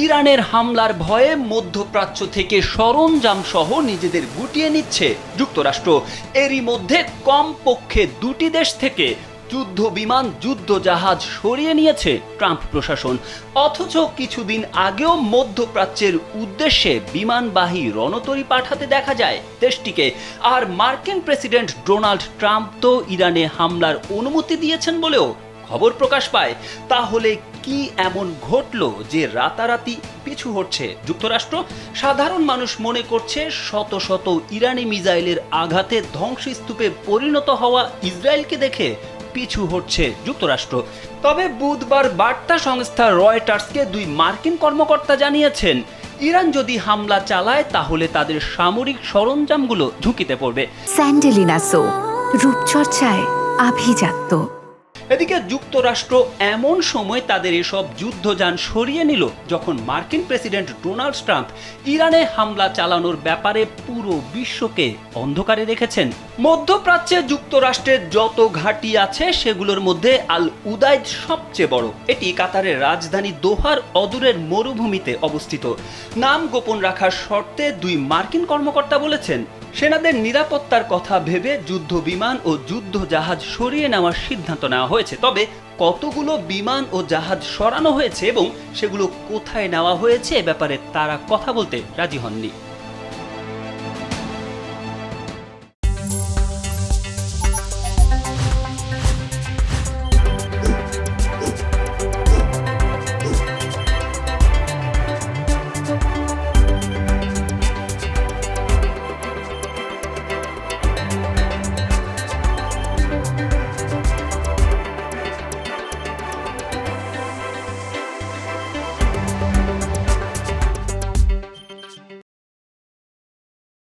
ইরানের হামলার ভয়ে মধ্যপ্রাচ্য থেকে সরঞ্জাম সহ নিজেদের গুটিয়ে নিচ্ছে যুক্তরাষ্ট্র। এরই মধ্যে কমপক্ষে দুটি দেশ থেকে যুদ্ধ বিমান যুদ্ধ জাহাজ সরিয়ে নিয়েছে ট্রাম্প প্রশাসন। অথচ কিছুদিন আগেও মধ্যপ্রাচ্যের উদ্দেশ্যে বিমানবাহী রণতরী পাঠাতে দেখা যায় দেশটিকে। আর মার্কিন প্রেসিডেন্ট ডোনাল্ড ট্রাম্প তো ইরানে হামলার অনুমতি দিয়েছেন বলেও খবর প্রকাশ পায়। তাহলে কি এমন ঘটলো যে রাতারাতি পিছু হচ্ছে যুক্তরাষ্ট্র? সাধারণ মানুষ মনে করছে শত শত ইরানি মিসাইলের আঘাতে ধ্বংসস্তূপে পরিণত হওয়া ইসরায়েলকে দেখে পিছু হচ্ছে যুক্তরাষ্ট্র। তবে বুধবার বার্তা সংস্থা রয়টার্সকে দুই মার্কিন কর্মকর্তা জানিয়েছেন, ইরান যদি হামলা চালায় তাহলে তাদের সামরিক সরঞ্জামগুলো ঝুঁকিতে পড়বে। স্যান্ডেলিনা সো, রূপচর্চায় আভিজাত্য। এদিকে যুক্তরাষ্ট্র এমন সময় তাদের এসব যুদ্ধযান সরিয়ে নিল যখন মার্কিন প্রেসিডেন্ট ডোনাল্ড ট্রাম্প ইরানে হামলা চালানোর ব্যাপারে পুরো বিশ্বকে অন্ধকারে রেখেছেন। মধ্যপ্রাচ্যে যুক্তরাষ্ট্রের যত ঘাঁটি আছে সেগুলোর মধ্যে আল উদাইদ সবচেয়ে বড়। এটি কাতারের রাজধানী দোহার অদূরের মরুভূমিতে অবস্থিত। নাম গোপন রাখার শর্তে দুই মার্কিন কর্মকর্তা বলেছেন, সেনাদের নিরাপত্তার কথা ভেবে যুদ্ধ বিমান ও যুদ্ধ জাহাজ সরিয়ে নেওয়ার সিদ্ধান্ত নেওয়া হয়েছে। তবে কতগুলো বিমান ও জাহাজ সরানো হয়েছে এবং সেগুলো কোথায় নেওয়া হয়েছে এ ব্যাপারে তারা কথা বলতে রাজি হননি।